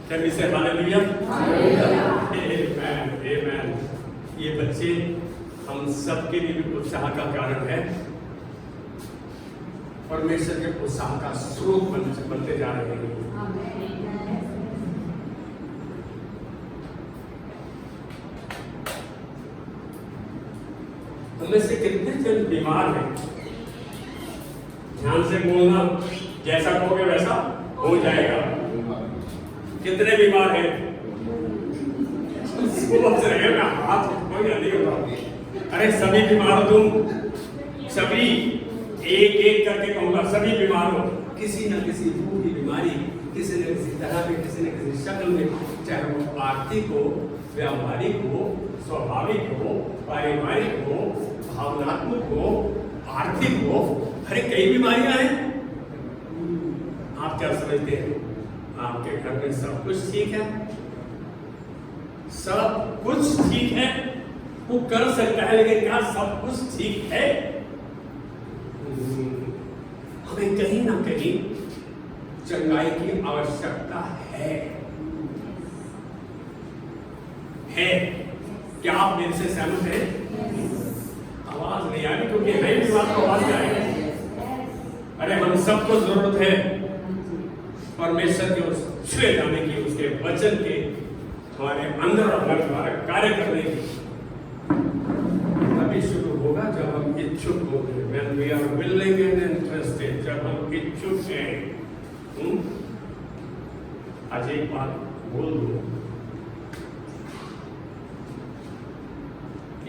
Can we say hallelujah? Amen, amen. ये बच्चे हम सबके लिए भी उत्साह का कारण है, परमेश्वर के उत्साह का स्रोत बनते जा रहे हैं। उनमें से कितने जन बीमार हैं? ध्यान से बोलना, जैसा कहोगे वैसा हो जाएगा। कितने बीमार हैं? सोच रहे हो ना, हाथ कोई नहीं होगा। अरे सभी बीमार हो तुम, सभी एक एक करके कहूंगा, सभी बीमार हो। किसी न किसी रूप की बीमारी, किसी न किसी तरह में, किसी न किसी शक्ल में, चाहे वो आर्थिक हो, व्यावहारिक हो, स्वाभाविक हो, पारिवारिक हो, भावनात्मक हो, आर्थिक हो। अरे कई बीमारियां हैं। आप क्या समझते हैं? आपके घर में सब कुछ ठीक है? सब कुछ ठीक है? वो कर सकता है, लेकिन क्या सब कुछ ठीक है? हमें कहीं ना कहीं चंगाई की आवश्यकता है। क्या आप मेरे से सहमत हैं? आवाज नहीं आ रही, क्योंकि नई बात को आवाज आएगी। अरे हम सबको जरूरत है परमेश्वर के उस छुए जाने की, उसके वचन के हमारे अंदर और अंदर हमारे कार्य करने की। तभी शुरू होगा जब हम इच्छुक होंगे। When we are willing and interested, जब हम इच्छुक हैं। आज एक बात बोल दूं,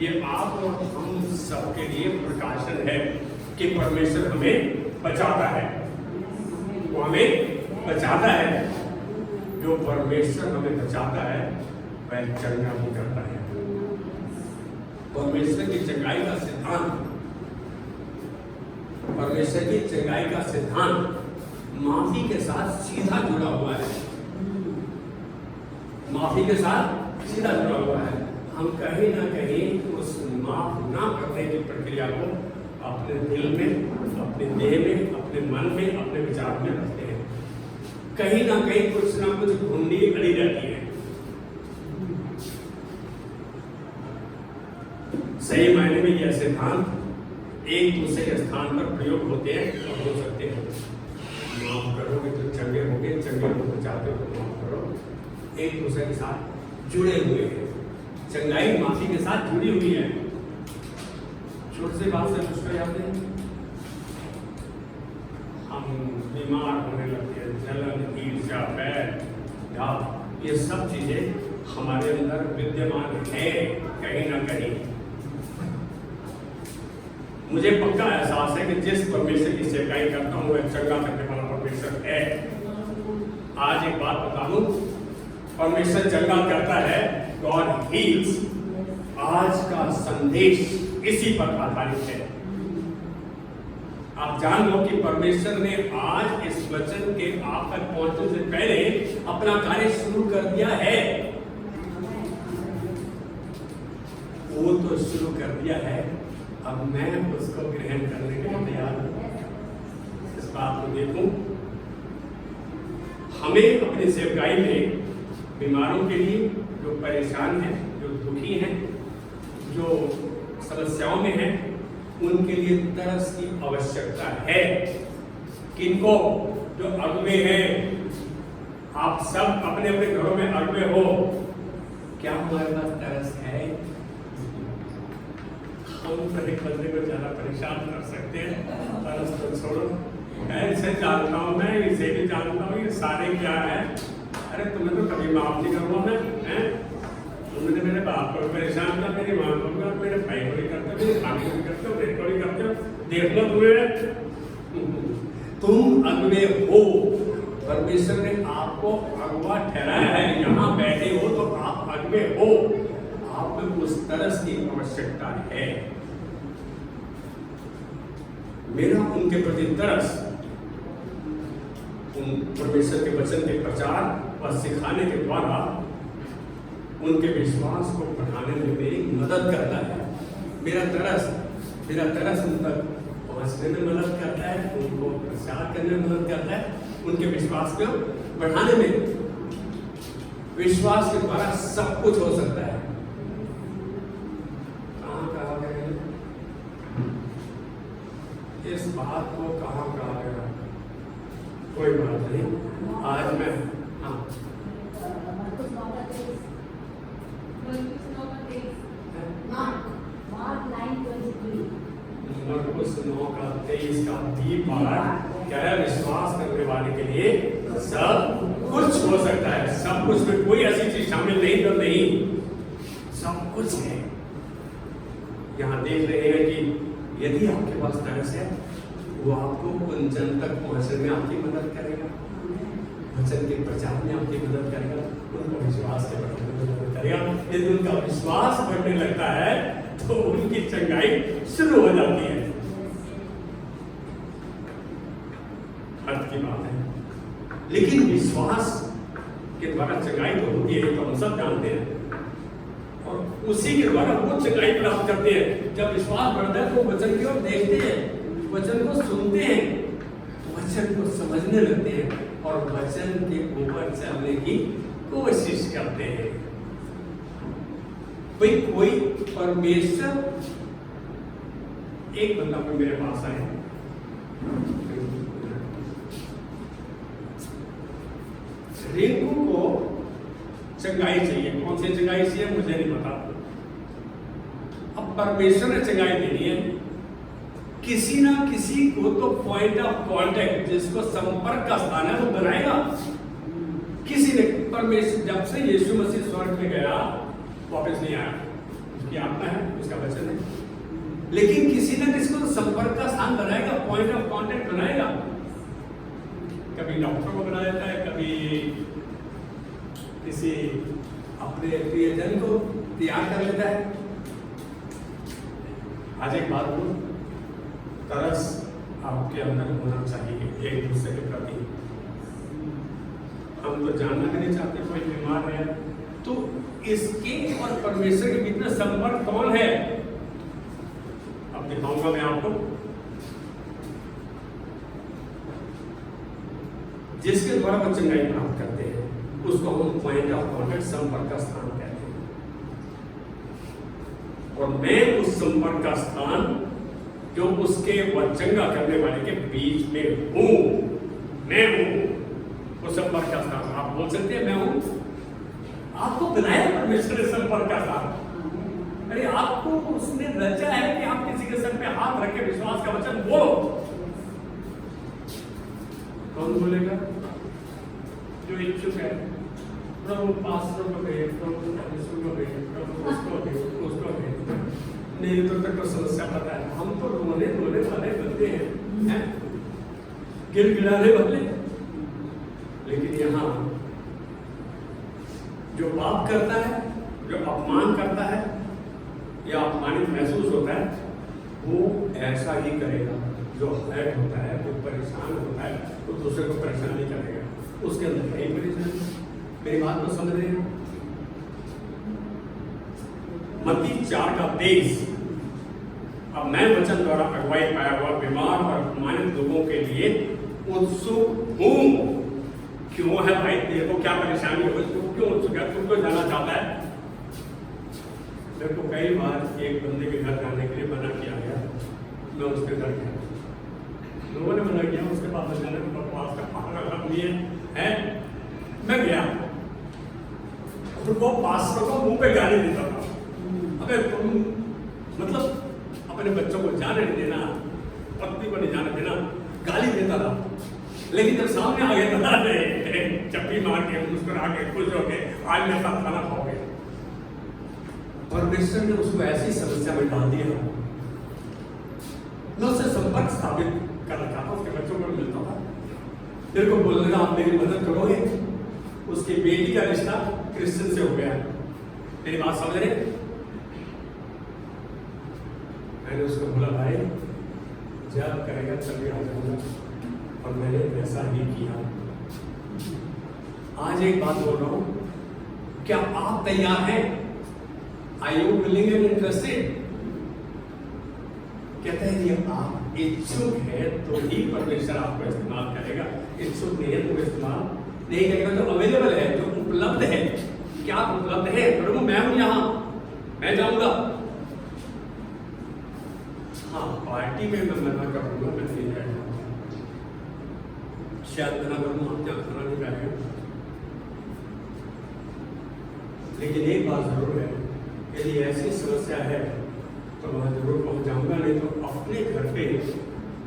ये आप और हम सबके लिए प्रकाशन है कि परमेश्वर हमें बचाता है। वो हमें बचाता है। जो परमेश्वर हमें बचाता है वह चंगा भी करता है। परमेश्वर की चंगाई का सिद्धांत, परमेश्वर की चंगाई का सिद्धांत माफी के साथ सीधा जुड़ा हुआ है। माफी के साथ सीधा जुड़ा हुआ है। हम कहीं ना कहीं उस माफ ना करने की प्रक्रिया को अपने दिल में, अपने देह में, अपने मन में, अपने विचार में रखते हैं। कहीं ना कहीं कुछ ना कुछ घुंडी अड़ी रहती है। सही मायने में यह सिद्धांत एक दूसरे स्थान पर प्रयोग होते हैं और हो सकते हैं। माफ करोगे तो चंगे होगे, चंगे होना चाहते हो तो माफ करो। एक दूसरे के साथ जुड़े हुए हैं। चंगाई माफी के साथ जुड़ी हुई है। छोटी सी बात से कुछ जाते हैं, हम बीमार होने लगते हैं, जलन, ईर्ष्या, बैर, ये सब चीजें हमारे अंदर विद्यमान है कहीं ना कहीं। मुझे पक्का एहसास है कि जिस परमेश्वर की सेवकाई करता हूँ वह चंगा करने वाला परमेश्वर है। आज एक बात बता दूं, परमेश्वर चंगा करता है, गॉड हील्स। आज का संदेश इसी पर आधारित है। आप जान लो कि परमेश्वर ने आज इस वचन के आप तक पहुंचने से पहले अपना कार्य शुरू कर दिया है। वो तो शुरू कर दिया है, अब मैं उसको ग्रहण करने के लिए तैयार हूं। इस बात को देखूं, हमें अपनी सेवकाई में बीमारों के लिए, जो परेशान हैं, जो दुखी हैं, जो समस्याओं में हैं, उनके लिए तरस की आवश्यकता है। किनको? जो अगुवे हैं। आप सब अपने अपने घरों में अगुवे हो। क्या हमारे पास तरस है? हम एक बंदे को ज्यादा परेशान कर सकते हैं। तरस तो छोड़ो, मैं इसे जानता हूँ, मैं इसे भी जानता हूँ, ये सारे क्या है। अरे तुम्हें तो कभी माफ नहीं करूँगा मैं। तुमने मेरे बाप को परेशान कर, मेरी माँ को भी, मेरे भाई को भी करते हो, मेरे भाभी को भी करते हो, मेरे को भी करते हो। देख लो तुम्हें, तुम अगुवे हो। परमेश्वर ने आपको अगुवा ठहराया है। यहाँ बैठे हो तो आप अगुवे हो। आप में उस तरस की आवश्यकता है। मेरा उनके प्रति तरस, उन परमेश्वर के वचन के प्रचार और सिखाने के द्वारा उनके विश्वास को बढ़ाने में मेरी मदद करता है। मेरा तरस उन तक पहुंचने में मदद करता है, उनको प्रचार करने में मदद करता है, उनके विश्वास को बढ़ाने में। विश्वास के द्वारा सब कुछ हो सकता है। कहाँ कहा गया इस बात को, कहाँ कहा गया? कोई बात नहीं, आज मैं मरकुस 9:23 का भी पाठ क्या है? विश्वास करने वाले के लिए सब कुछ हो सकता है। सब कुछ में कोई ऐसी चीज शामिल नहीं तो नहीं, सब कुछ है। यहाँ देख रहे हैं कि यदि आपके पास तरस है, वो आपको उन जन तक पहुंचने में आपकी मदद करेगा, वचन के प्रचार में आपकी मदद करेगा, उनको विश्वास के बढ़ने में मदद करेगा। यदि उनका विश्वास बढ़ने लगता है तो उनकी चंगाई शुरू हो जाती है। अर्थ की बात है। लेकिन विश्वास के द्वारा चंगाई तो होती है, तो हम सब जानते हैं, और उसी के द्वारा वो चंगाई प्राप्त करते हैं। जब विश्वास बढ़ता है तो वचन की ओर देखते हैं, वचन को सुनते हैं, वचन को समझने लगते हैं और वचन के ऊपर चलने की कोशिश करते हैं। भाई कोई परमेश्वर, एक बंदा कोई मेरे पास आए, रिंकू को चंगाई चाहिए। कौन सी चंगाई चाहिए मुझे नहीं पता। अब परमेश्वर ने चंगाई देनी है, किसी ना किसी को तो पॉइंट ऑफ कांटेक्ट, जिसको संपर्क का स्थान है, वो बनाएगा। किसी ने, परमेश्वर जब से यीशु मसीह स्वर्ग में गया वापस नहीं आया, उसकी आत्मा है, उसका वचन है, लेकिन किसी न किसी को तो संपर्क का स्थान बनाएगा, पॉइंट ऑफ कांटेक्ट बनाएगा। कभी डॉक्टर को बना देता है, कभी किसी अपने प्रियजन को तैयार कर लेता है। आज एक बात बोलूं, तरस आपके अंदर होना चाहिए एक दूसरे के प्रति। हम तो जानना भी नहीं चाहते कोई बीमार है, तो इसके और परमेश्वर के बीच में संपर्क कौन है? अब दिखाऊंगा मैं आपको। जिसके द्वारा वो चंगाई प्राप्त करते हैं उसको हम पॉइंट ऑफ कांटेक्ट, संपर्क का स्थान कहते हैं। और मैं उस संपर्क का स्थान जो उसके चंगा करने वाले के बीच में हूं, मैं हूं वो संपर्क का स्थान। आप बोल सकते हैं मैं हूं। आपको बनाया परमेश्वर ने संपर्क का स्थान। अरे आपको उसने रचा है कि आप किसी के सर पे हाथ रख के विश्वास का वचन बोलो। कौन बोलेगा? जो इच्छुक है, प्रभु पास्टर को भेज, प्रभु परमेश्वर को भेज, प्रभु उसको भेज, उसको भेज। नहीं तो तक तो समस्या पता है। हम तो रोने रोने वाले बनते हैं, गिड़गिड़ाने वाले। लेकिन यहाँ जो पाप करता है, जो अपमान करता है या अपमानित महसूस होता है, वो ऐसा ही करेगा। जो हर्ट होता है, जो परेशान होता है, वो दूसरे को परेशान नहीं करेगा। उसके अंदर कई परेशानी। मेरी बात को समझ रहे हैं? मत्ती 4:23। अब मैं वचन द्वारा अगुवाई पाया हुआ बीमार और अपमानित लोगों के लिए उत्सुक हूं। क्यों है भाई? तेरे को क्या परेशानी है? क्यों उत्सुक है? तुमको जाना चाहता है? मेरे को कई बार एक बंदे के घर जाने के लिए मना किया गया। मैं उसके घर गया, लोगों ने मना किया, उसके पास जाने को बकवास का पागल आदमी है। मैं गया, तो वो पास्टर को मुंह पे गाली देता था। अबे तुम मतलब अपने बच्चों को जाने नहीं देना, पत्नी को नहीं जाने देना, गाली देता था। लेकिन जब सामने आ गया तो चप्पी मार के, मुस्कुरा के, खुश हो के, आज मेरे साथ खाना खाओगे। परमेश्वर ने उसको ऐसी समस्या में डाल दिया। मैं उससे संपर्क स्थापित कर रखा था, उसके बच्चों को मिलता था। मेरे को बोल रहा आप मेरी मदद करोगे? उसकी बेटी का रिश्ता क्रिश्चियन से हो गया। मेरी बात समझ रहे? मैंने उसको बोला भाई जब करेगा तभी आ जाऊंगा, और मैंने वैसा ही किया। आज एक बात बोल रहा हूं, क्या आप तैयार हैं? Are you willing and interested? कहते हैं ये आप इच्छुक है तो ही परमेश्वर आपको इस्तेमाल करेगा, इच्छुक नहीं है तो इस्तेमाल नहीं कहेगा जो अवेलेबल है, जो उपलब्ध है। क्या उपलब्ध है? प्रभु मैं हूं यहाँ, मैं जाऊंगा। हाँ, पार्टी में मैं मना करूंगा, मैं नहीं जाएगा, शायद मना करूंगा, आप क्या खाना नहीं खाएगा। लेकिन एक बात जरूर है, यदि ऐसी समस्या है तो वहां जरूर पहुंच जाऊंगा, नहीं तो अपने घर पे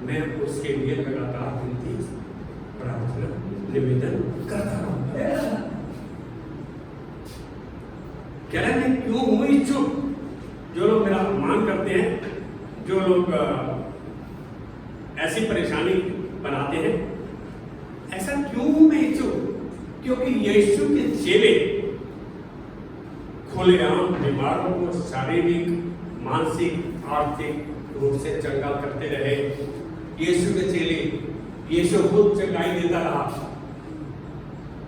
मैं उसके लिए लगातार विनती, प्रार्थना, निवेदन करता रहूंगा। कह रहे हैं क्यों हूं इच्छुक? जो लोग मेरा अपमान करते हैं, जो लोग ऐसी परेशानी बनाते हैं, ऐसा क्यों हूं मैं इच्छुक? क्योंकि यीशु के चेले खुलेआम बीमारों को शारीरिक, मानसिक, आर्थिक रूप से चंगा करते रहे। यीशु के चेले, यीशु खुद चंगाई देता रहा।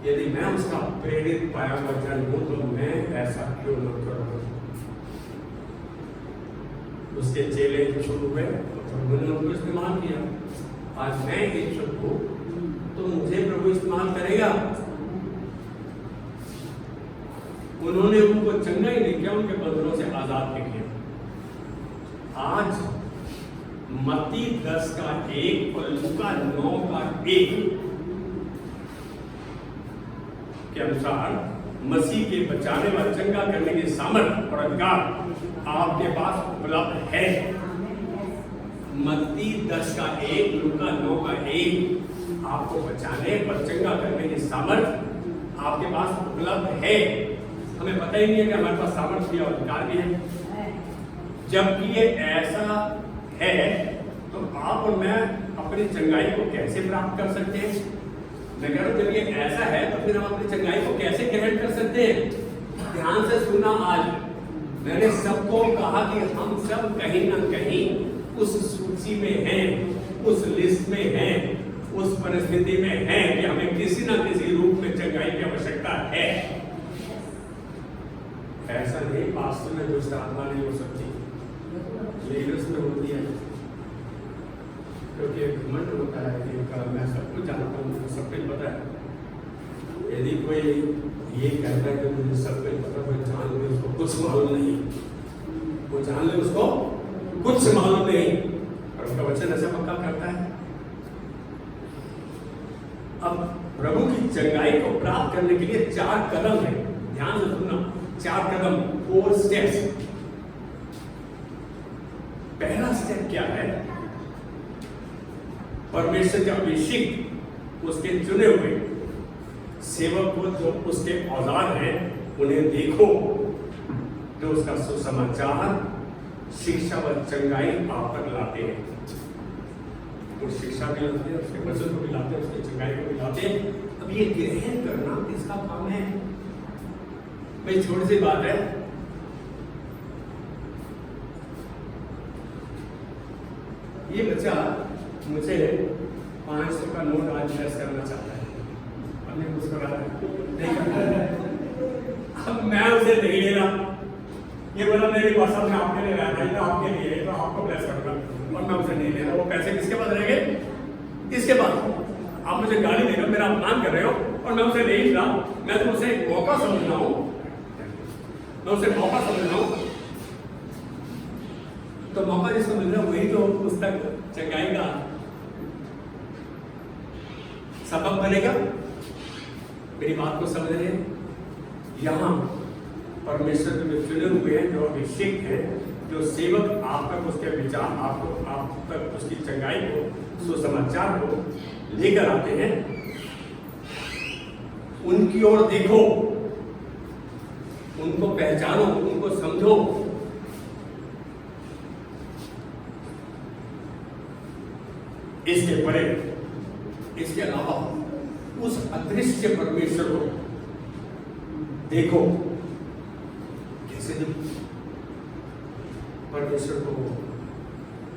यदि मैं उसका प्रेरित पाया हुआ जन हूं तो मैं ऐसा क्यों न करूं? उसके चेले इच्छुक हुए तो उन्होंने उनको इस्तेमाल किया। आज मैं इच्छुक हूं तो मुझे प्रभु इस्तेमाल करेगा। उन्होंने उनको चंगा ही नहीं किया, उनके बंधनों से आजाद नहीं किया। आज मत्ती 10 का 1 और लूका 9 का 1 के अनुसार मसीह के बचाने व चंगा करने की सामर्थ्य और अधिकार आपके पास उपलब्ध है। मत्ती 10 का 1, लूका 9 का 1 आपको बचाने और चंगा करने की सामर्थ्य आपके पास उपलब्ध है। हमें पता ही नहीं है कि हमारे पास सामर्थ्य और अधिकार भी है। जबकि ये ऐसा है तो आप और मैं अपनी चंगाई को कैसे प्राप्त कर सकते हैं? मैं कह रहा हूं जब ये ऐसा है तो फिर हम अपनी चंगाई को कैसे ग्रहण कर सकते हैं? ध्यान से सुनना। आज मैंने सबको कहा कि हम सब कहीं ना कहीं उस सूची में हैं, उस लिस्ट में हैं, उस परिस्थिति में हैं कि हमें किसी ना किसी रूप में चंगाई की आवश्यकता है। ऐसा नहीं वास्तव में दुष्ट आत्मा नहीं हो सकती, लीडर्स में होती है। क्योंकि एक घमंड होता है कि मैं सब कुछ जानता हूँ, मुझे सब कुछ पता है। यदि कोई ये कहता है कि मुझे सब कुछ पता, कोई जान ले उसको कुछ मालूम नहीं, वो जान ले उसको कुछ मालूम नहीं, और उसका वचन ऐसा पक्का करता है। अब प्रभु की चंगाई को प्राप्त करने के लिए 4 कदम है। ध्यान से सुनना, 4 कदम, 4 स्टेप्स। पहला स्टेप क्या है? परमेश्वर के अभिषेक, उसके चुने हुए सेवक को, जो उसके औजार हैं, उन्हें देखो, जो उसका सुसमाचार, शिक्षा व चंगाई आप तक लाते हैं। वो शिक्षा भी लाते हैं, उसके वचन को भी लाते हैं, उसकी चंगाई को भी लाते हैं। अब ये ग्रहण करना किसका काम है? भाई छोटी सी बात है, ये बच्चा मुझे 500 का नोट आज प्रेस करना चाहता है, हमने मुस्कुराया नहीं करता। अब मैं उसे नहीं ले रहा, ये बोला मेरी भाषा में आपके लिए रहा था, आपके लिए, तो आपको प्रेस करूंगा, और मैं उसे नहीं ले रहा। वो पैसे किसके पास रहेंगे? इसके पास। आप मुझे गाली दे रहे हो, मेरा अपमान कर रहे हो, और मैं उसे नहीं रहा। मैं तो उसे एक मौका समझ रहा हूँ, मैं उसे मौका समझ रहा हूँ। तो मौका जिसको मिल रहा है वही तो पुस्तक चंगाई का सबब बनेगा। मेरी बात को समझ रहे हैं? यहाँ परमेश्वर के जो चुने हुए हैं, जो अभिषेक हैं, जो सेवक आप तक उसके विचार, आप तक उसकी चंगाई को, सुसमाचार को लेकर आते हैं, उनकी ओर देखो, उनको पहचानो, उनको समझो। इसके परे, इसके अलावा उस अदृश्य परमेश्वर को देखो। कैसे देखो? परमेश्वर को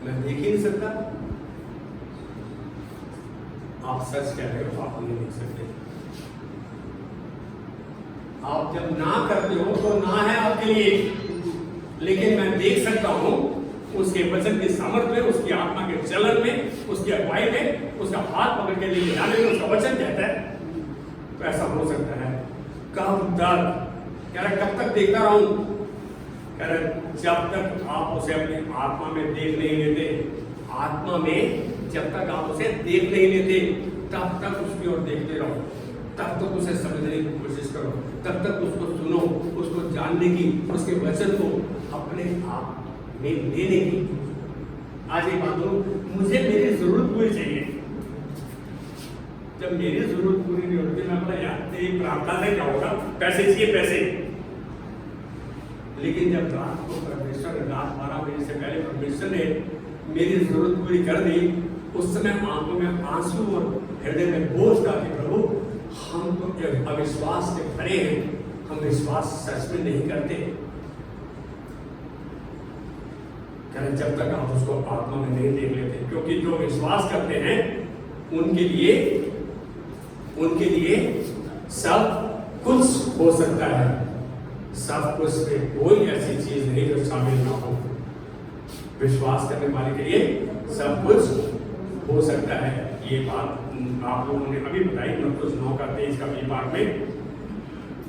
मैं देख ही नहीं सकता। आप सच कह रहे हो, आप नहीं देख सकते। आप जब ना करते हो तो ना है आपके लिए, लेकिन मैं देख सकता हूं उसके वचन की सामर्थ्य में, उसकी आत्मा के चलन में, उसकी अगुवाई में, उसका हाथ पकड़ के लेके जाने में। उसका वचन कहता है, ऐसा हो सकता है। कब तक? कह रहा कब तक देखता रहूं? कह रहा जब तक आप उसे अपनी आत्मा में देख नहीं लेते। आत्मा में जब तक आप उसे देख नहीं लेते तब तक उसकी ओर देखते रहो, तब तक उसे समझने की कोशिश करो, तब तक उसको सुनो, उसको जानने की, उसके वचन को अपने आप में लेने की। आज एक बात बोलूं, मुझे मेरी जरूरत पूरी चाहिए। जब मेरी जरूरत पूरी नहीं होती मैं बोला यार तेरी प्रार्थना से क्या होगा, पैसे चाहिए पैसे। लेकिन जब रात को परमेश्वर रात 12 बजे से पहले परमेश्वर ने मेरी जरूरत पूरी कर दी, उस समय आंखों में आंसू और हृदय में बोझ था कि प्रभु हम तो अविश्वास से भरे हैं, हम विश्वास सच में नहीं करते। जब तक आप उसको आत्मा में नहीं देख लेते, क्योंकि जो विश्वास करते हैं उनके लिए सब कुछ हो सकता है। सब कुछ में कोई ऐसी चीज नहीं जो शामिल ना हो। विश्वास करने वाले के लिए सब कुछ हो सकता है। ये बात आप लोगों ने अभी बताई मत्ती 9:23 का बी पाठ में।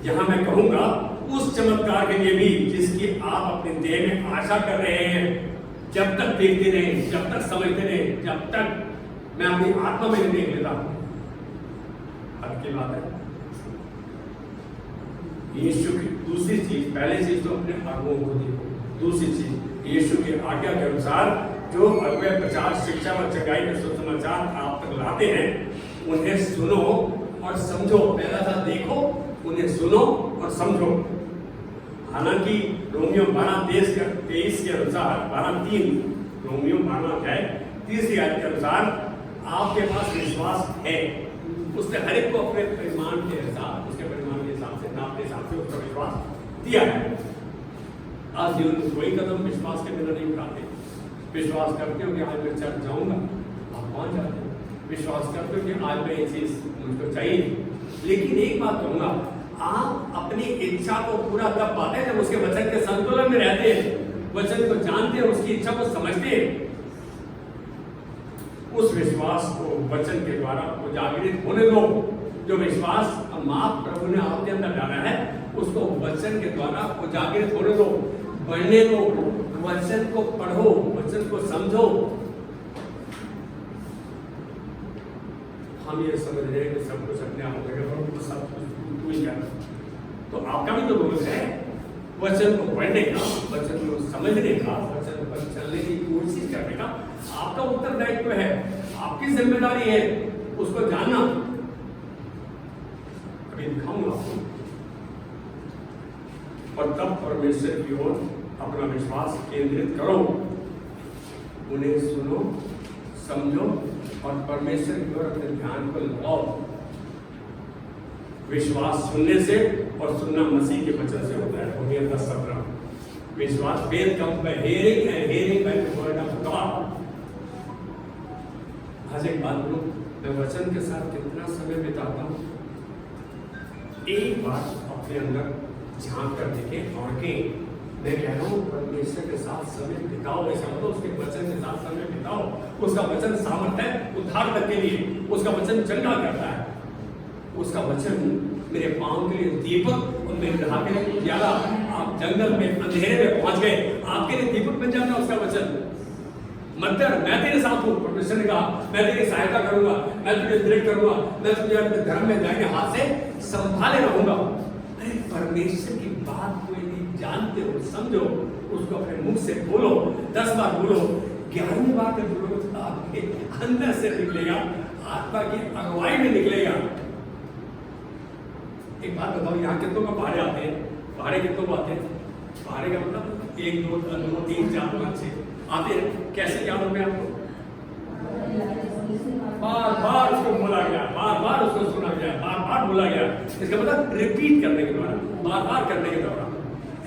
यहां मैं कहूंगा उस चमत्कार के लिए भी जिसकी आप अपने देह में आशा कर रहे हैं, जब तक देखते रहे, जब तक समझते रहे, जब तक मैं अपनी आत्मा में नहीं देख लेता। अब की बात है यीशु की दूसरी चीज, पहले चीज तो अपने अगुओं को देखो, दूसरी चीज यीशु की आज्ञा के अनुसार जो अगुए प्रचार, शिक्षा व चंगाई के सुसमाचार आप तक लाते हैं, उन्हें सुनो और समझो। पहला था देखो, उन्हें सुनो और समझो। हालांकि रोमियो 12:23 के अनुसार 12:3 रोमियो 12:30 के अनुसार आपके पास विश्वास है, उसने हर एक को अपने परिमाण के हिसाब, उसके परिमाण के हिसाब से, नाप के हिसाब से उसका विश्वास दिया है। आज जीवन में कोई कदम विश्वास के बिना नहीं उठाते। विश्वास करते हो कि आज मैं चर्च जाऊंगा, आप पहुंच जाते हो। विश्वास करते हो कि आज मैं ये चीज मुझको चाहिए। लेकिन एक बात कहूंगा, आप अपनी इच्छा को पूरा तब पाते हैं जब उसके वचन के संतुलन में रहते हैं, वचन को जानते हैं, उसकी इच्छा को समझते हैं। उस विश्वास को वचन के द्वारा उजागरित होने दो। जो विश्वास माप प्रभु ने आपके अंदर डाला है, उसको वचन के द्वारा उजागरित होने दो, बढ़ने दो। वचन को पढ़ो, वचन को समझो। हम ये समझ रहे हैं कि सब कुछ अपने आप हो तो सब कुछ भूल जाना, तो आपका भी तो रोल है वचन को पढ़ने का, वचन को समझने का, वचन पर चलने की कोशिश करने का। आपका उत्तरदायित्व है, आपकी जिम्मेदारी है उसको जानना। अभी दिखाऊंगा आपको। और तब परमेश्वर की ओर अपना विश्वास केंद्रित करो, उन्हें सुनो, समझो और परमेश्वर की ओर अपने ध्यान को लगाओ। विश्वास सुनने से और सुनना मसीह के वचन से होता है। रोमियो 10:17। विश्वास faith comes by hearing and hearing by the word of God। आज एक बात बोलूं, मैं वचन के साथ कितना समय बिताता हूं, एक बार अपने अंदर झांक कर देखें और के मैं कह रहा हूं परमेश्वर के साथ समय बिताओ। ऐसा मतलब उसके वचन के साथ समय बिताओ। उसका वचन सामर्थ है उद्धार तक के लिए, उसका वचन चंगा करता है, उसका वचन मेरे पांव के लिए दीपक और मेरे राह के लिए उजाला। आप जंगल में अंधेरे में पहुंच गए, आपके लिए दीपक बन जाता है उसका वचन। मत डर, मैं तेरे साथ हूं। परमेश्वर ने कहा मैं तेरी सहायता करूंगा, मैं तुझे दृढ़ करूंगा, मैं तुझे अपने धर्म में दाहिने हाथ से संभाले रहूंगा। अरे परमेश्वर की बात को यदि जानते हो, समझो, उसको अपने मुख से बोलो, 10 बार बोलो, 11वीं बार जब बोलो तो आपके अंदर से निकलेगा, आत्मा की अगुवाई में निकलेगा। एक बात बताओ, यहाँ कितनों का पहाड़े आते हैं? पहाड़े कितनों को आते हैं? पहाड़े का मतलब 1 2 3 4 5 6 आते हैं। कैसे याद हो गया आपको? बार बार उसको बोला गया, बार बार उसको सुना गया, बार बार बोला गया। इसका मतलब रिपीट करने के द्वारा, बार बार करने के द्वारा।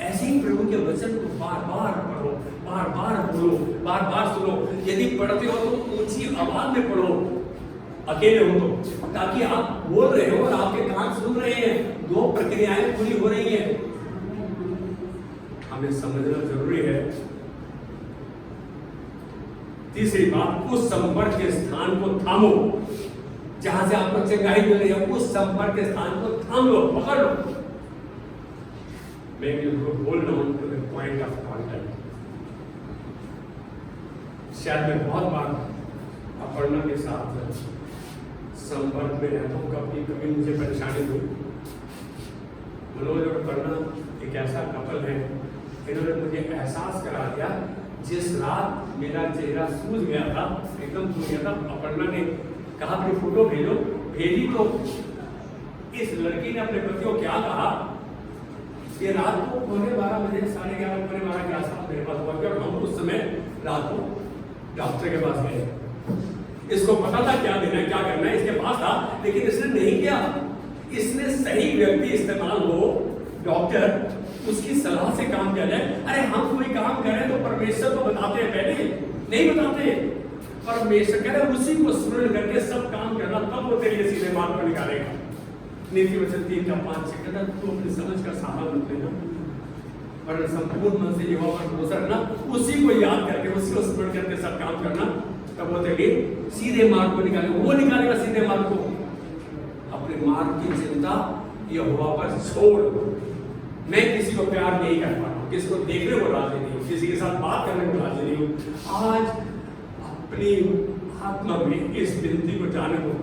ऐसे ही प्रभु के वचन को बार बार पढ़ो, बार बार बोलो, बार बार सुनो। यदि पढ़ते हो तो ऊंची आवाज में पढ़ो, अकेले हो तो, ताकि आप बोल रहे हो और आपके कान सुन रहे हैं। 2 प्रक्रियाएं पूरी हो रही हैं। हमें समझना जरूरी है। तीसरी बात, उस संपर्क के स्थान को थामो। जहां से आपको चंगाई मिल रही है, उस संपर्क के स्थान को थाम लो, पकड़ लो। Make you hold on to the point of contact. शायद मैं बहुत बार अपर्णा के साथ संपर्क में रहता हूँ, कभी कभी मुझे परेशानी हुई। मनोज और अपर्णा एक ऐसा कपल है, इन्होंने मुझे एहसास करा दिया, जिस रात मेरा चेहरा सूज गया था, एकदम सूज गया था, अपर्णा ने कहा अपनी फोटो भेजो, भेजी तो इस लड़की ने अपने पति को क्या कहा, ये रात को 11:15 बजे, 11:30, 11:15 के आसपास मेरे पास हुआ और हम उस समय रात को डॉक्टर के पास गए। इसको पता था क्या देना है, क्या करना है, इसके पास था, लेकिन इसने नहीं किया। इसने सही व्यक्ति इस्तेमाल हो, डॉक्टर, उसकी सलाह से काम किया जाए। अरे हम कोई काम करें तो परमेश्वर को बताते हैं, पहले नहीं बताते। परमेश्वर कह रहे उसी को स्मरण करके सब काम करना, तब वो तेरे लिए सीधे मार्ग पर निकालेगा। नीति वचन 3:5 कहता तू अपनी समझ का सहारा मत लेना, पर संपूर्ण मन से यहोवा पर भरोसा रखना, उसी को याद करके, उसी को स्मरण करके सब काम करना, तब वो तेरे लिए सीधे मार्ग को निकालेगा। वो निकालेगा सीधे मार्ग को। अपने मार्ग की चिंता यहोवा पर छोड़। मैं किसी को प्यार नहीं कर पा रहा हूँ, किसी को देखने को राजी नहीं हूँ, किसी के साथ बात करने को राजी नहीं हूँ। आज अपनी आत्मा में इस विनती को जाने को,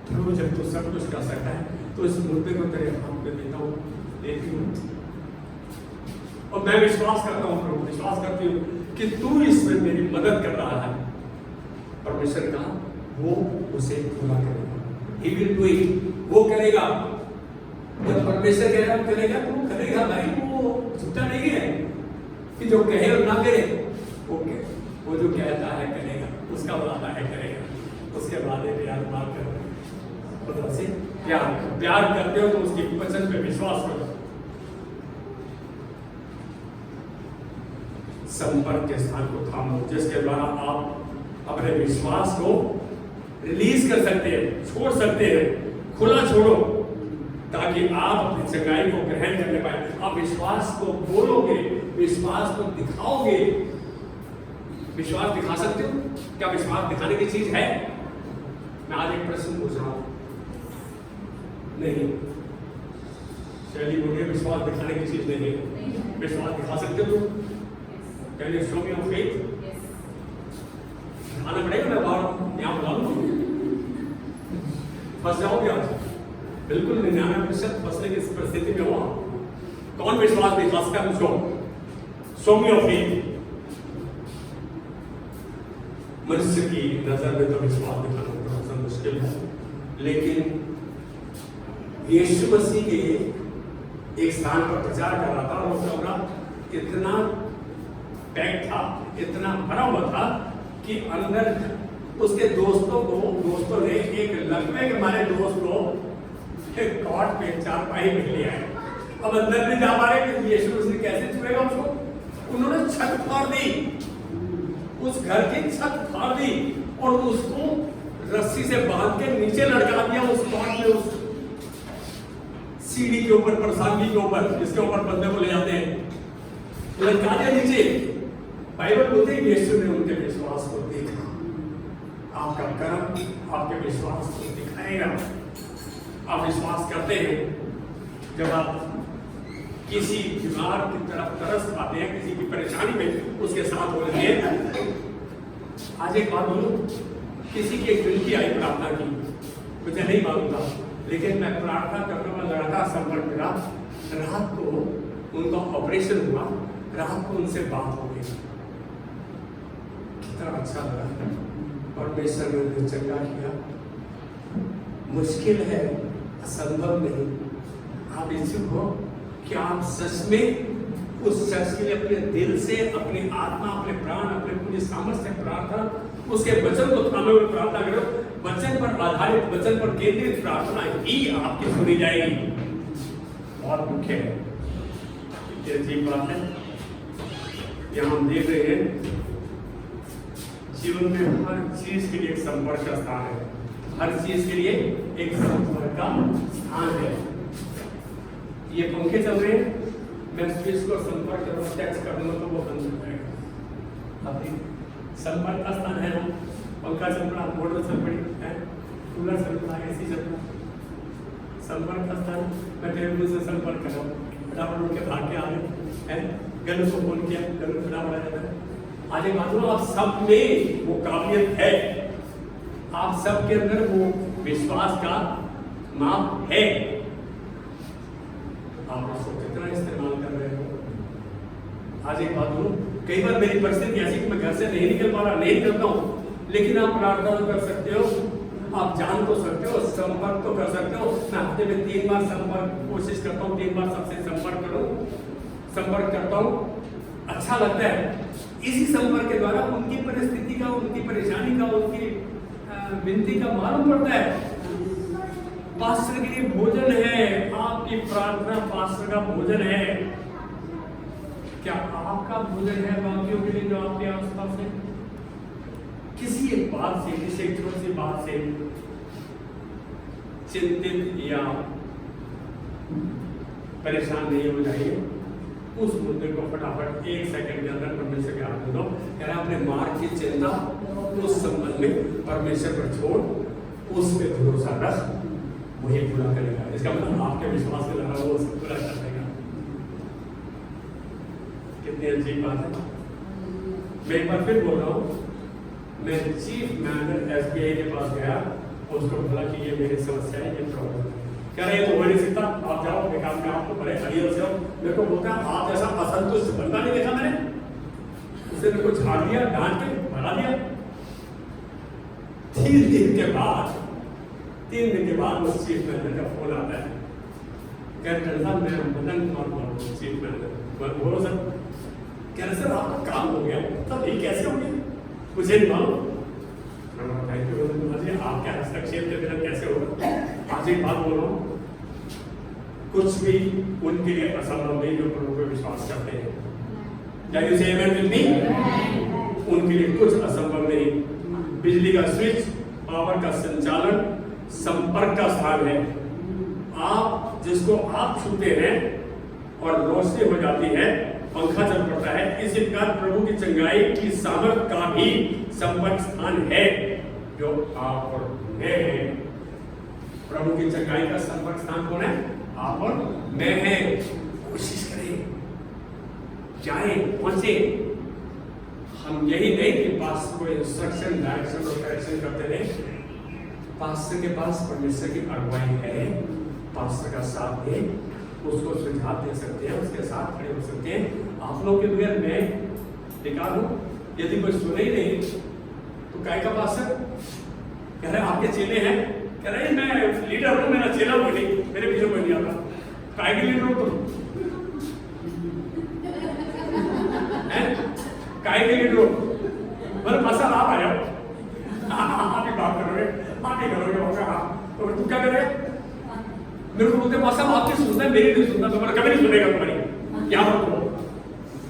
तो जब तू सब कुछ कर सकता है तो इस मुद्दे को तेरे हाथ में देता हूँ, देती हूँ, और मैं विश्वास करता हूँ, प्रभु विश्वास करती हूँ कि तू इसमें मेरी मदद कर रहा है। परमेश्वर का वो उसे पूरा करेगा। He will do it, वो करेगा। जब परमेश्वर कह रहा करेगा तो वो करेगा भाई, वो झूठा नहीं है कि जो कहे और ना करे। वो जो कहता है करेगा, उसका वादा है करेगा, उसके वादे पे याद मार कर से प्यार करते हो तो उसके वचन पे विश्वास करो। संपर्क के स्थान को थामो, जिसके द्वारा आप अपने विश्वास को रिलीज कर सकते हैं, छोड़ सकते हैं, खुला छोड़ो, ताकि आप अपनी चंगाई को ग्रहण करने पाए। आप विश्वास को बोलोगे, विश्वास को दिखाओगे। विश्वास दिखा सकते हो? क्या विश्वास दिखाने की चीज है? मैं आज एक प्रश्न पूछ रहा हूं। नहीं, शैली बोलिए विश्वास दिखाने की चीज नहीं है। विश्वास दिखा सकते हो? Can you show me your faith? दिखाना पड़ेगा। मैं बाहर यहाँ बुला लूँ, फंस जाओगे आज। बिल्कुल 99% फंसने की परिस्थिति में हुआ। कौन विश्वास दिखा सकता है मुझको? Show me your faith. मनुष्य की नजर में तो विश्वास दिखाना थोड़ा सा मुश्किल है, लेकिन यीशु मसीह के एक स्थान पर प्रचार कर रहा था और वो कमरा इतना पैक था, इतना भरा हुआ था कि अंदर उसके दोस्तों ने एक लकवे के मारे दोस्त को एक कॉट पे चारपाई में ले आए। अब अंदर नहीं जा पा रहे कि यीशु मसीह कैसे छुएगा उसको। उन्होंने छत फाड़ दी, उस घर की छत फाड़ दी और उसको रस्सी से बांध के नीचे लटका दिया उस कॉट में, उस सीढ़ी के ऊपर, परसांगी के ऊपर, जिसके ऊपर बंदे को ले जाते हैं, लटका दिया नीचे। बाइबल बोलते हैं यीशु ने उनके विश्वास को देखा। आपका कर्म आपके विश्वास को दिखाएगा। आप विश्वास करते हैं जब आप किसी बीमार की तरफ तरस खाते हैं, किसी की परेशानी में उसके साथ हो रही है। आज एक बात बोलूं, किसी की एक विनती आई प्रार्थना की, मुझे नहीं मालूम था, लेकिन मैं प्रार्थना करने वाला लड़का संपर्क मिला। रात को उनका ऑपरेशन हुआ, रात को उनसे बात हो गई, कितना अच्छा लगा। परमेश्वर ने उन्हें चंगा किया। मुश्किल है, असंभव नहीं। आप इच्छुक हो कि आप सच में उस शख्स के लिए अपने दिल से, अपनी आत्मा, अपने प्राण, अपने पूरी सामर्थ्य से प्रार्थना, उसके वचन को थामे हुए प्रार्थना करो। वचन पर आधारित, वचन पर केंद्रित प्रार्थना ही आपकी सुनी जाएगी। बहुत मुख्य है, ये अजीब बात है। यहाँ हम देख रहे हैं जीवन में हर चीज के लिए एक संपर्क का स्थान है, हर चीज के लिए एक संपर्क का स्थान है। ये पंखे चल रहे हैं, मैं स्विच को संपर्क करूँगा, टैक्स कर दूंगा तो वो बंद हो जाएगा। अभी संपर्क का स्थान है, हम पंखा चल पड़ा, मोटर चल पड़ी है, कूलर चल रहा है, एसी चल रहा है, संपर्क स्थान, मैं टेलीफोन से संपर्क कर रहा हूँ, फटाफट उनके भाग के आ गए हैं, गले को फोन किया, गले खड़ा बढ़ा जाता है। आगे बात हो, आप सब में वो काबिलियत है, आप सब के अंदर वो विश्वास का माप है, आप उसको कितना इस्तेमाल कर रहे हो। आज एक बात बोलूं, कई बार मेरी परिस्थिति ऐसी कि मैं घर से नहीं निकल पा रहा, नहीं निकलता हूँ, लेकिन आप प्रार्थना तो कर सकते हो, आप जान तो सकते हो, संपर्क तो कर सकते हो। मैं हफ्ते में 3 बार संपर्क कोशिश करता हूँ, 3 बार सबसे संपर्क करता हूँ, अच्छा लगता है। इसी संपर्क के द्वारा उनकी परिस्थिति का, उनकी परेशानी का, उनकी विनती का मालूम पड़ता है। पास्टर के लिए भोजन है, आपकी प्रार्थना पास्टर का भोजन है। क्या आपका भोजन है बाकियों के लिए जो आपके आसपास है? किसी एक बात से, किसी एक छोटी सी बात से चिंतित या परेशान नहीं हो जाइए। उस मुद्दे को फटाफट 1 सेकंड के अंदर परमेश्वर के हाथ में दो। कह रहा अपने मार्ग की चिंता उस संबंध में परमेश्वर पर छोड़, उस पे भरोसा रख, वही पूरा करेगा। इसका मतलब आपके विश्वास में लगा वो सब पूरा कर देगा। कितनी अच्छी बात है। मैं एक बार फिर बोल रहा हूँ, मैं चीफ मैनेजर SBI के पास गया, उसको बोला कि ये मेरी समस्या है, ये प्रॉब्लम है। कह रहे तो हो नहीं सकता, आप जाओ, एक काम में आपको बड़े हरियर से हो। मेरे को बोलता है आप जैसा असंतुष्ट बंदा नहीं देखा मैंने। उसने मेरे को झाड़ दिया, डांट के भगा दिया। 3 दिन के बाद उस चीफ मैनेजर का फोन आता है, कह रहे साहब मैं मदन कुमार बोल रहा हूँ, चीफ मैनेजर। बोलो सर। कह रहे सर आपका काम हो गया। तब ये कैसे हो गया मुझे नहीं मालूम। आपके हस्तक्षेप के बिना कैसे होगा। आज एक बात बोल रहा हूँ, कुछ भी उनके लिए असंभव नहीं जो प्रभु पे विश्वास करते हैं। Can you say amen with me? उनके लिए कुछ असंभव नहीं। बिजली का स्विच, पावर का संचालन, संपर्क का स्थान है। आप जिसको आप छूते हैं और रोशनी हो जाती है, पंखा चल पड़ता है। इसी प्रकार प्रभु की चंगाई की सामर्थ का भी संपर्क स्थान है जो आप और मैं हैं। प्रभु की चंगाई का संपर्क स्थान कौन है? आप और मैं हैं। कोशिश करें, जाएं, पहुंचे। हम यही नहीं कि पास्टर को इंस्ट्रक्शन, डायरेक्शन और करेक्शन करते रहे। पास्टर के पास परमेश्वर की अगुवाई है, पास्टर का साथ है, उसको सुझाव दे सकते हैं, उसके साथ खड़े हो सकते हैं। आप लोग के बगैर मैं बेकार हूं। यदि कोई सुने ही नहीं तो काय का पास्टर? कह रहे आपके चेले हैं, कह रहे मैं लीडर हूं, मेरा चेला कोई नहीं, मेरे पीछे कोई नहीं आता। काय के लीडर हो तुम? काय के लीडर हो? बोले पास्टर आप आ जाओ, आप ही बात करोगे, आप ही करोगे। तो तुम क्या कर रहे? मेरे को बोलते पास्टर आपकी सुनता है, मेरी नहीं सुनता। तुम्हारा कभी नहीं सुनेगा तुम्हारी। क्या हो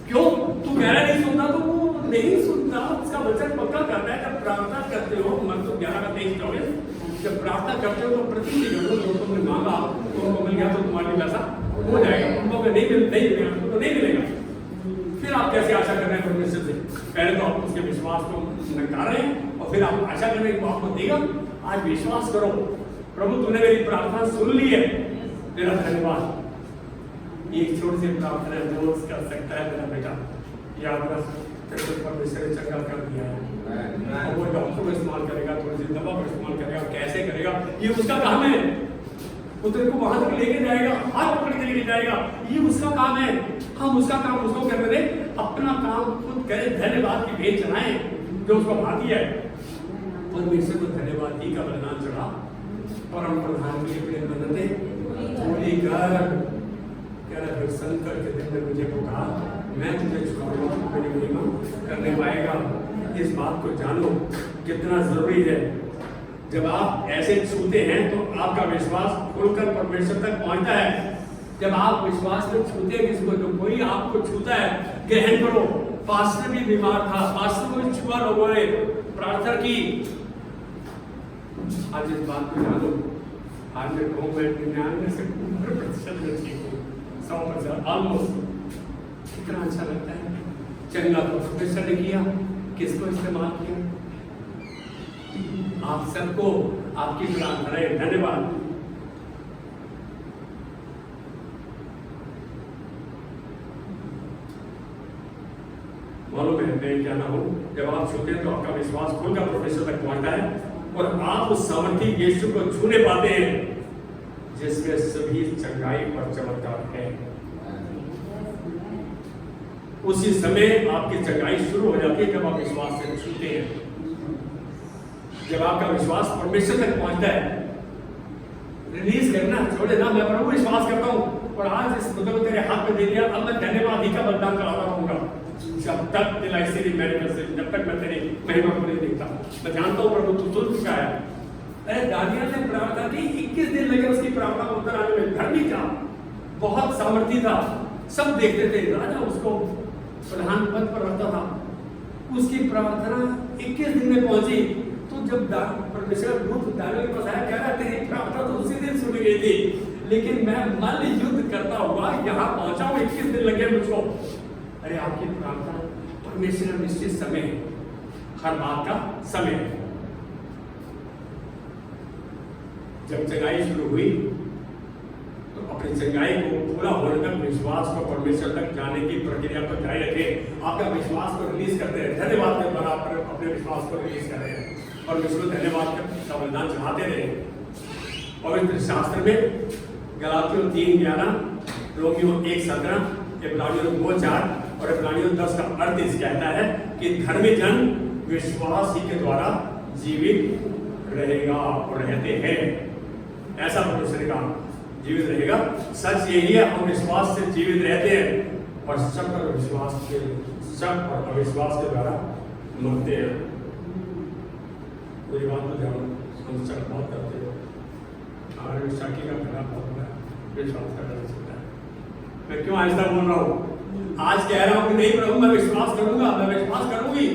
क्यों? तू कह रहा नहीं सुनता तो वो नहीं सुनता। उसका वचन पक्का करना है। जब प्रार्थना करते हो, मन तो 11:23 जाओगे, जब प्रार्थना करते हो तो प्रतिज्ञा करो, जो तुमने मांगा तुमको मिल गया तो तुम्हारे पैसा हो जाएगा। तुमको नहीं मिलेगा तो नहीं मिलेगा। फिर आप कैसे आशा कर रहे हैं परमेश्वर से? पहले तो आप उसके विश्वास को नकार रहे हैं और फिर आप आशा कर रहे हैं कि वो आपको देगा। आज विश्वास करो, प्रभु तूने मेरी प्रार्थना सुन ली है, तेरा धन्यवाद। एक छोटी सी प्रार्थना रोज कर सकता है मेरा बेटा। याद रख, परमेश्वर ने चंगा कर दिया है। वो डॉक्टर को इस्तेमाल करेगा, थोड़ी सी दवा को इस्तेमाल करेगा, कैसे करेगा ये उसका काम है। वो तेरे को वहां तक लेके जाएगा, हाथ पकड़ के लेके जाएगा, ये उसका काम है। हम उसका काम उसको करने दें, अपना काम खुद करें। धन्यवाद की भेंट चढ़ाएं जो उसको भाती है। परमेश्वर को धन्यवाद ही का बलिदान चढ़ा। परम प्रधान के लिए मन्नतें पूरी कर। शंकर के दिन में मुझे पुकार, मैं तुझे छुड़ाऊंगा, तू मेरी महिमा करने पाएगा। इस बात को जानो कितना जरूरी है। जब आप ऐसे छूते हैं तो आपका विश्वास खुलकर परमेश्वर तक पहुंचता है। जब आप विश्वास में छूते हैं किसको, जो कोई आपको छूता है, ग्रहण करो। पास्टर भी बीमार था, पास्टर को भी छुआ, लोगों ने प्रार्थना की। आज इस बात को जानो, आज मैं कहूँ मैं 99% में ठीक हूँ, 100% ऑलमोस्ट। कितना अच्छा लगता है। चंगा तो परमेश्वर ने किया, किसको इस्तेमाल किया? आप सबको आपकी प्रार्थनाएं। धन्यवाद। मालूम है मैं क्या ना हूं, जब आप छूते हैं तो आपका विश्वास खुलकर परमेश्वर तक पहुंचता है और आप उस सामर्थी यीशु को छूने पाते हैं जिसमें सभी चंगाई और चमत्कार है। उसी समय आपकी चंगाई शुरू हो जाती है जब आप विश्वास से छूते हैं। जब आपका विश्वास परमेश्वर तक पहुंचता है, रिलीज करना छोड़े ना, मैं प्रभु विश्वास करता हूं और आज इस मुद्दे को तेरे हाथ में दे दिया, अब मैं धन्यवाद ही का बलिदान कराता रहूंगा जब तक दिलाई से मेरे घर से, जब तक मैं तेरी महिमा को नहीं देखता। मैं जानता हूं प्रभु तू सुन चुका है। अरे दानियल ने प्रार्थना की, 21 दिन लगे उसकी प्रार्थना को उत्तर आने में। धर्मी था, बहुत सामर्थी था, सब देखते थे, राजा उसको प्रधान पद पर रखता था। उसकी प्रार्थना 21 दिन में पहुंची तो जब परमेश्वर दूत दानियल के पास आया, कह रहा तेरी प्रार्थना तो उसी दिन सुन गई थी, लेकिन मैं मल्ल युद्ध करता हुआ यहाँ पहुंचा हूं, 21 दिन लगे मुझको। अरे आपकी प्रार्थना परमेश्वर निश्चित समय है, हर बात का समय है। जब चंगाई शुरू हुई तो अपनी चंगाई को पूरा होने तक विश्वास को परमेश्वर तक जाने की प्रक्रिया को जारी रखें। आपका विश्वास को रिलीज करते हैं, धन्यवाद के द्वारा अपने विश्वास को रिलीज कर रहे हैं और विश्व धन्यवाद का बलिदान चढ़ाते रहे। पवित्र शास्त्र में गलातियों 3:11, रोमियो 1:17, इब्रानियों 2:4 और इब्रानियों 10 का 38 कहता है कि धर्मी जन विश्वास ही के द्वारा जीवित रहेगा और रहते हैं। ऐसा परमेश्वर का जीवित रहेगा। सच यही है, हम विश्वास से जीवित रहते हैं और शक और अविश्वास के द्वारा मरते हैं। कोई बात तो ध्यान, हम शक बहुत करते हैं, हमारे शकी का खराब बहुत बड़ा विश्वास का डर सकता है। मैं क्यों ऐसा बोल रहा हूँ? आज कह रहा हूं कि नहीं प्रभु मैं विश्वास करूंगा, मैं विश्वास करूंगी,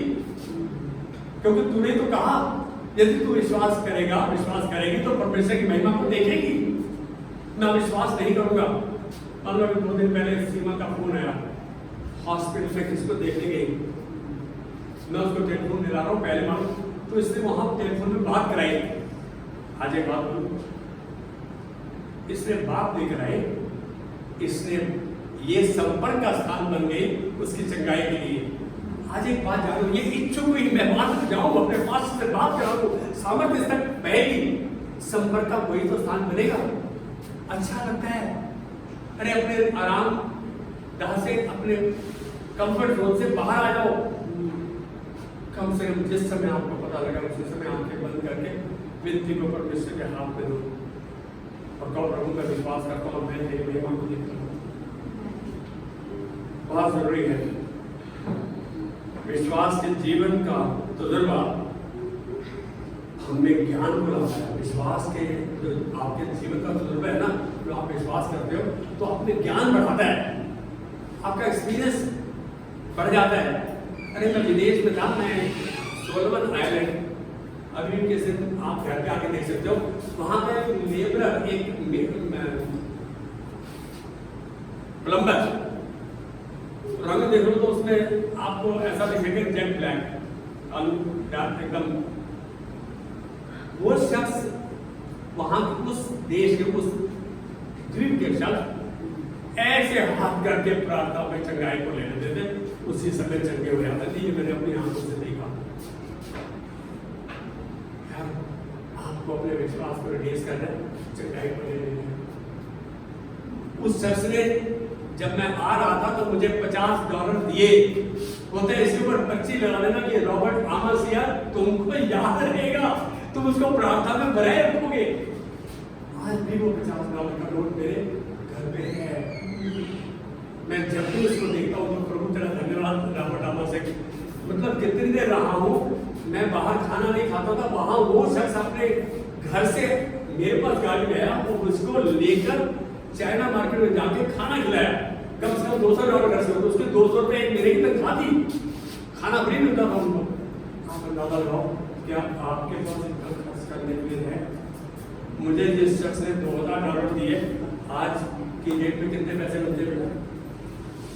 क्योंकि तूने तो कहा यदि तू विश्वास करेगा, विश्वास करेगी तो परमेश्वर की महिमा को देखेगी। मैं विश्वास नहीं करूंगा। मतलब 2 दिन पहले सीमा का फोन आया, हॉस्पिटल में किसको देखने गई, मैं उसको टेलीफोन दिला रहा हूँ पहले मालूम, तो इसने वहां टेलीफोन में बात कराई। आज एक बात बोलूं, इसने बात नहीं कराई, इसने ये संपर्क का स्थान बन गई उसकी चंगाई के लिए। आज एक बात जानो, ये इच्छुक हुई मैं बात जाऊं अपने पास से बात कराऊं, सामर्थ्य तक बहेगी, संपर्क का कोई तो स्थान बनेगा। अच्छा लगता है। अरे अपने आराम दाह से, अपने कंफर्ट जोन से बाहर आ जाओ। कम से कम जिस समय आपको पता लगा उसी समय आंखें बंद करके विनती को परमेश्वर के हाथ में दो और कहो प्रभु का विश्वास करता हूं, मैं तेरी महिमा को देखता हूं। बहुत जरूरी है। विश्वास के जीवन का तजुर्बा हमें ज्ञान को लाता है। विश्वास के जो आपके जीवन का तजुर्बा है ना, जो आप विश्वास करते हो तो अपने ज्ञान बढ़ाता है, आपका एक्सपीरियंस बढ़ जाता है। अरे मैं विदेश में था, मैं सोलोमन आइलैंड, अभी के दिन आप घर पे आके देख सकते हो, वहां का एक लेबरर, एक प्लम्बर, रंग देख लो तो उसमें आपको ऐसा दिखेगा जेट ब्लैक, एकदम। वो शख्स वहां उस देश के उस द्वीप के शख्स ऐसे हाथ करके प्रार्थना में चंगाई को ले लेते थे, उसी समय चंगे हो जाते थे। ये मैंने अपनी आंखों से देखा। आपको अपने विश्वास को रिलीज करना है, चंगाई को ले लेना है। उस शख्स ने, जब मैं आ रहा था तो मुझे $50 दिए, बोलते इसके ऊपर 25 लगा देना कि रॉबर्ट आमासिया तुमको याद रहेगा, तुम उसको प्रार्थना में बनाए रखोगे। आज भी वो $50 का नोट मेरे घर पे है। मैं जब भी उसको देखता हूँ तो प्रभु तेरा धन्यवाद रॉबर्ट आमासिया। मतलब कितनी देर रहा हूँ, मैं बाहर खाना नहीं खाता था, वहां वो शख्स अपने घर से मेरे पास गाड़ी में आया, वो उसको लेकर चाइना मार्केट में जाके खाना खिलाया। कम से कम $200 घर से, उसके ₹200 एक मेरे की तनख्वाह थी, खाना फ्री मिलता था उनको। आप अंदाजा लगाओ क्या आपके पास इतना खर्च करने के लिए है। मुझे जिस शख्स ने $2000 दिए, आज की डेट में कितने पैसे मिलते हैं?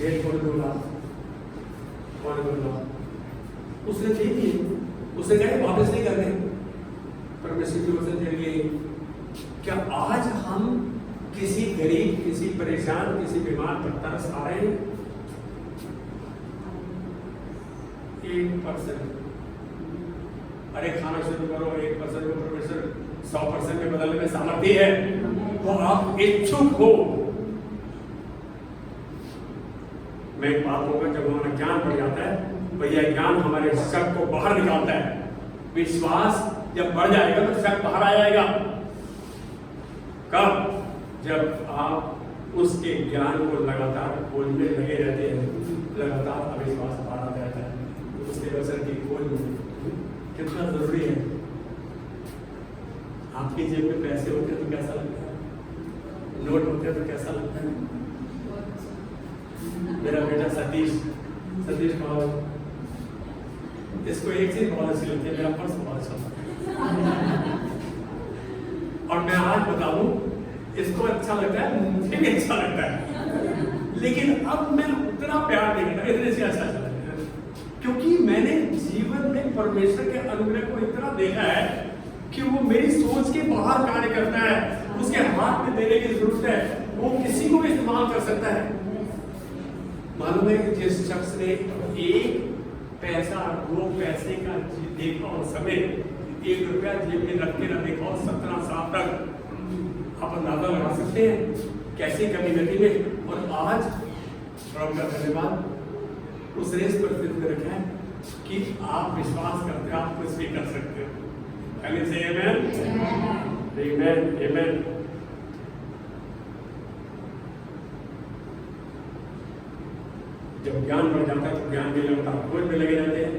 1.5 लाख, 1.5 लाख उसने दे दिए। उसने कहा वापस नहीं करने, परमेश्वर की ओर से दे गई। क्या आज हम किसी गरीब, किसी परेशान, किसी बीमार पर तरस आ रहे हैं? 1%। अरे खाना शुरू करो, 1% को परमेश्वर 100% में बदलने में सामर्थ्य है, तो आप इच्छुक हो। मैं एक बात होगा, जब हमारा ज्ञान बढ़ जाता है, भैया ज्ञान हमारे शक को बाहर निकालता है। विश्वास जब बढ़ जाएगा तो शक बाहर आ जाएगा। कब? जब आप उसके ज्ञान को लगातार खोजने लगे रहते हैं, लगातार अविश्वास बाहर आता रहता है, उसके असर की खोज कितना जरूरी है। आपकी जेब में पैसे होते तो कैसा लगता है, नोट होते तो कैसा लगता है। मेरा बेटा सतीश कहा, इसको एक चीज बहुत अच्छी लगती है, मेरा पर्स बहुत अच्छा लगता है। और मैं आज बताऊं, इसको अच्छा लगता है, मुझे भी अच्छा लगता है, लेकिन अब मैं उतना प्यार नहीं करता, इतने से अच्छा लगता है, क्योंकि मैंने जीवन में परमेश्वर के अनुग्रह को इतना देखा है कि वो मेरी सोच के बाहर कार्य करता है। उसके हाथ में देने की जरूरत है, वो किसी को भी इस्तेमाल कर सकता है। मालूम है कि जिस शख्स ने 1 पैसा 2 पैसे का देखा और समय 1 रुपया जेब में रख के ना देखा और 17 साल तक, आप अंदाजा लगा सकते हैं कैसी कमी गति में। और आज प्रभु का धन्यवाद, उस रेस पर स्थित में रखा है कि आप विश्वास करते हैं, आप कुछ भी कर सकते हो। कहने से आमेन। जब ज्ञान बढ़ जाता है तो ज्ञान भी लगातार खोज में लगे रहते हैं।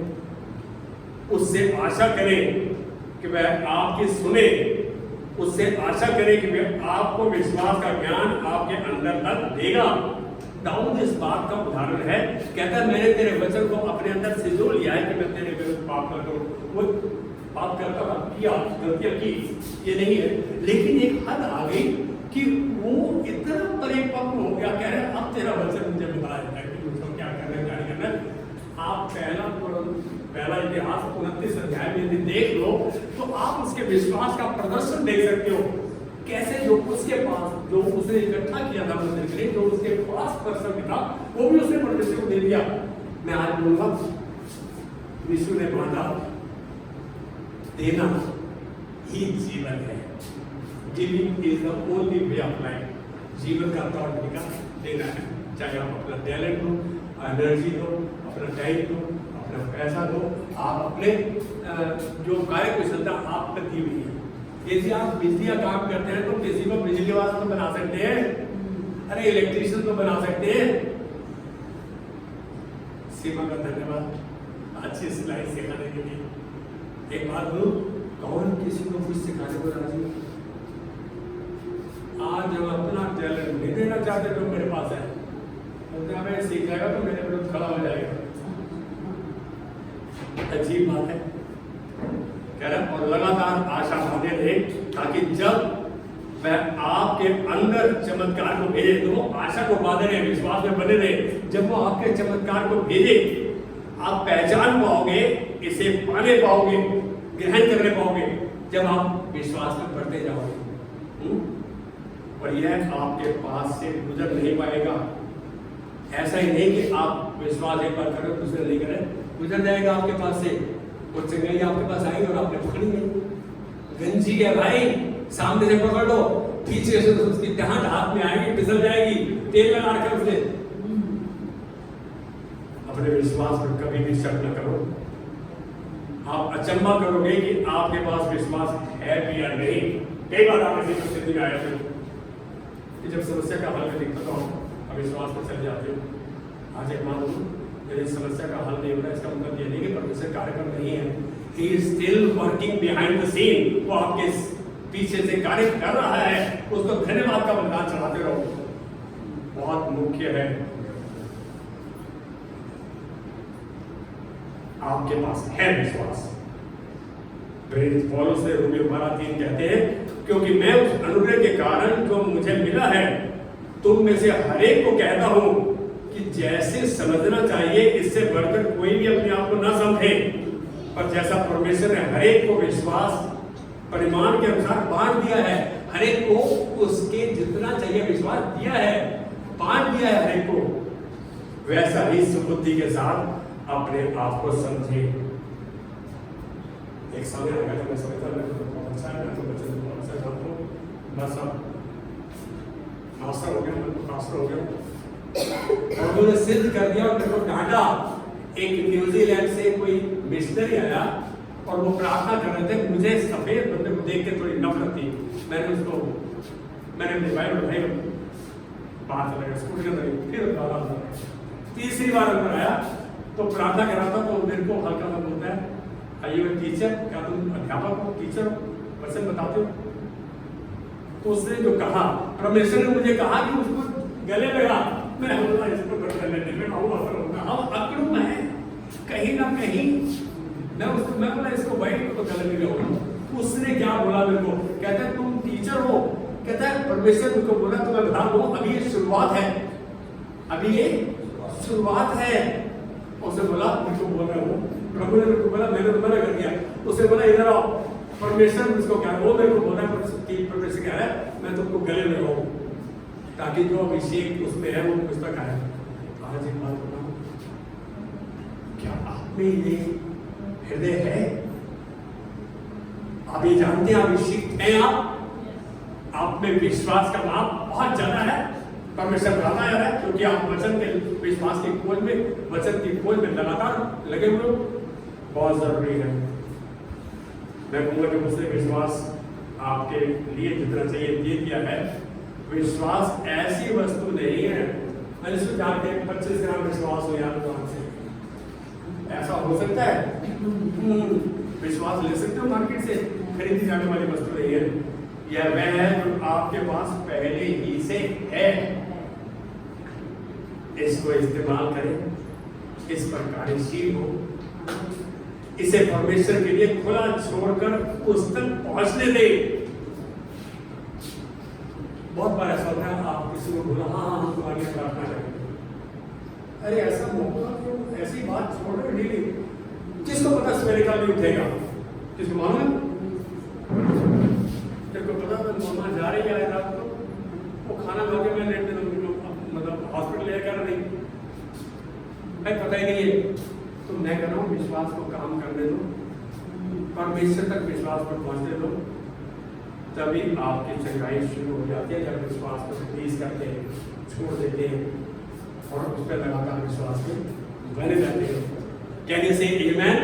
उससे आशा करें कि वह आपकी सुने, उससे आशा करें कि वह आपको विश्वास का ज्ञान आपके अंदर तक देगा। दाऊद इस बात का उदाहरण है, कहता है मैंने तेरे वचन को अपने अंदर सिजो लिया है कि मैं तेरे विरुद्ध पाप न करूं। वो पाप करता था, किया, गलतियां की, ये नहीं है, लेकिन एक हद आ गई कि वो इतना परिपक्व हो गया, कह रहे अब तेरा वचन मुझे बता देता है कि मुझको क्या करना है, क्या नहीं करना। आप पहला इतिहास 29 अध्याय में यदि देख लो तो आप उसके विश्वास का प्रदर्शन देख सकते हो। कैसे जो उसके पास, जो उसने इकट्ठा किया था मंदिर के लिए, जो उसके पास पर्सन था, वो भी उसने परमेश्वर को दे दिया। मैं आज बोलूंगा, यीशु ने बांधा, देना ही जीवन है। Giving is the only way of life. जीवन का तौर तरीका देना है, चाहे आप अपना टैलेंट दो, एनर्जी दो, अपना टाइम दो, अपना पैसा दो, आप अपने जो कार्य कुशलता आप पर दी हुई है। यदि आप बिजली का काम करते हैं तो किसी को बिजली वाला तो बना सकते हैं, अरे इलेक्ट्रिशियन तो बना सकते हैं। सीमा का धन्यवाद अच्छी सिलाई सिखाने के लिए। एक बात बोलूं, कौन किसी को कुछ सिखाने को राजी? आज जब अपना टैलेंट नहीं देना चाहते जो मेरे पास है, तो मैं सीख जाएगा तो मेरे विरुद्ध खड़ा हो जाएगा। अजीब बात है, कह रहा, और लगातार आशा बांधे रहे ताकि जब वह आपके अंदर चमत्कार को भेजे, तो वो आशा को बांधे रहे, विश्वास में बने रहे। जब वो आपके चमत्कार को भेजे, आप पहचान पाओगे, इसे पाने पाओगे, ग्रहण करने पाओगे, जब आप विश्वास में बढ़ते जाओगे। और यह आपके पास से गुजर नहीं पाएगा। ऐसा ही नहीं कि आप विश्वास एक बार करो, दूसरे नहीं करें, गुजर जाएगा आपके पास से। कुछ चंगाई आपके पास आएगी और आपने पकड़ी नहीं। गंजी है भाई, सामने से पकड़ लो, पीछे से उसकी डांट हाथ में आएगी, फिसल जाएगी, तेल लगा कर उसे। अपने विश्वास पर कभी भी शक न करो। आप अचंभा करोगे कि आपके पास विश्वास है भी या नहीं। कई बार आप ऐसी स्थिति में आए थे कि जब समस्या का हल नहीं पता हो, अविश्वास में चले जाते हो। आज एक मान लो, यदि समस्या का हल नहीं हो रहा, इसका मतलब ये नहीं कि परमेश्वर कार्यक्रम नहीं है। He is still working behind the scene। वो आपके पीछे से कार्य कर रहा है, उसको धन्यवाद का बलिदान चढ़ाते रहो। बहुत मुख्य है, आपके पास है विश्वास। प्रेरित पौलुस से रोमी 12:3 कहते हैं, क्योंकि मैं उस अनुग्रह के कारण जो मुझे मिला है, तुम में से हर एक को कहता हूं कि जैसे समझना चाहिए, इससे बढ़कर कोई भी अपने आप को न समझे, पर जैसा परमेश्वर ने हर एक को विश्वास परिमाण के अनुसार बांट दिया है, हर एक को उसके जितना चाहिए विश्वास दिया है, बांट दिया है हर एक को। वैसा ही सुबुद्धि के साथ अपने आप को समझे। एक समय आएगा जब मैं समझता मैं तो बहुत अच्छा है, मैं तो बच्चे को बहुत अच्छा जानता हूँ, बस अब मास्टर हो गया, मैं तो मास्टर हो गया और उन्होंने सिद्ध कर दिया और मेरे को डांटा। एक न्यूजीलैंड से कोई मिशनरी आया और वो प्रार्थना कर रहे थे, मुझे सफेद बंदे को देख के थोड़ी नफरत थी। मैंने अपने भाई बाहर चला गया स्कूल के अंदर, फिर तीसरी बार अंदर आया तो प्रार्थना कर रहा था, तो मेरे को हल्का सा बोलता है, आइए टीचर, क्या तुम अध्यापक हो, टीचर वचन बताते हो? तो उसने जो कहा, परमेश्वर ने मुझे कहा कि उसको गले लगा। मैं बोला इसको गले नहीं लगाऊंगा, हम अकड़ू है कहीं ना कहीं। मैं बोला इसको भाई तो गले नहीं लगाऊंगा। उसने क्या बोला मेरे को, कहता है तुम टीचर हो, कहता है परमेश्वर मुझको बोला तो मैं बता दूं अभी ये शुरुआत है, अभी ये शुरुआत है। उसने बोला मुझको बोल रहा हूँ, प्रभु ने मेरे को बोला, मैंने तो मना कर दिया। उसने बोला इधर आओ, परमेश्वर मुझको क्या, वो मेरे को बोला परमेश्वर क्या है, मैं तुमको गले लगाऊं ताकि जो अभिषेक उसमें है वो मुझ तक आए। आज एक बात बताऊं, क्या आप में ये हृदय है? आप ये जानते हैं अभिषेक है आप में विश्वास का माप बहुत ज्यादा है, परमेश्वर बढ़ाता जा रहा है, क्योंकि आप वचन के विश्वास की खोज में, वचन की खोज में लगातार लगे हुए हो। बहुत जरूरी है। मैं कहूँगा कि मुझसे विश्वास आपके लिए जितना चाहिए दे दिया है। विश्वास ऐसी वस्तु नहीं है मैंने जाके 25 ग्राम विश्वास हो यार दुकान से, ऐसा हो सकता है? विश्वास ले सकते हो मार्केट से, खरीदी जाने वाली वस्तु नहीं है। यह वह है जो आपके पास पहले ही से है, इसको इस्तेमाल करें, इस पर कार्यशील हो, इसे परमेश्वर के लिए खुला छोड़कर उस तक पहुंचने दे। बहुत बार ऐसा होता है, आप किसी को बोला हाँ हम तुम्हारे लिए प्रार्थना करेंगे, अरे ऐसा मौका क्यों, ऐसी बात छोड़ रहे नहीं, जिसको पता सवेरे का भी उठेगा, जिसको मालूम जिसको पता था मामा जा रही है रात को, वो खाना खा के मैं लेट मतलब हॉस्पिटल ले कर नहीं, पता ही नहीं है। तो मैं कह रहा हूँ विश्वास को काम करने दो, परमेश्वर तक विश्वास पर पहुंचने दो, तभी आपकी चंगाई शुरू हो जाती है। जब विश्वास को रिलीज करके छोड़ देते हैं और उस पर लगातार विश्वास में बने रहते हैं। कैन यू से आमेन?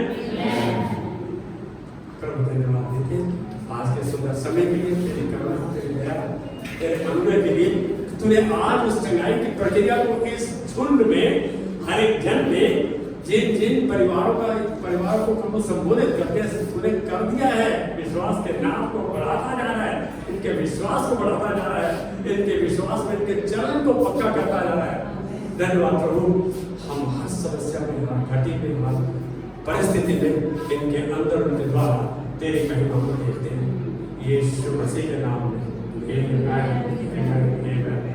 प्रभु धन्यवाद देते हैं आज के सुंदर समय के लिए, तेरी करुणा, तेरी दया, तेरे अनुग्रह के लिए। तूने आज उस चंगाई की प्रक्रिया को इस झुंड में हर एक जन में जिन जिन परिवार को हम संबोधित करते हैं तूने कर दिया है। विश्वास के नाम को बढ़ाता जा रहा है, इनके विश्वास को बढ़ाता जा रहा है, इनके विश्वास में इनके चलन को पक्का करता जा रहा है। धन्यवाद प्रभु। हम हर समस्या में, हर घटी में, हर परिस्थिति में इनके अंदर उनके द्वारा तेरी महिमा को देखते हैं। यीशु मसीह के नाम में आमीन, आमीन, आमीन।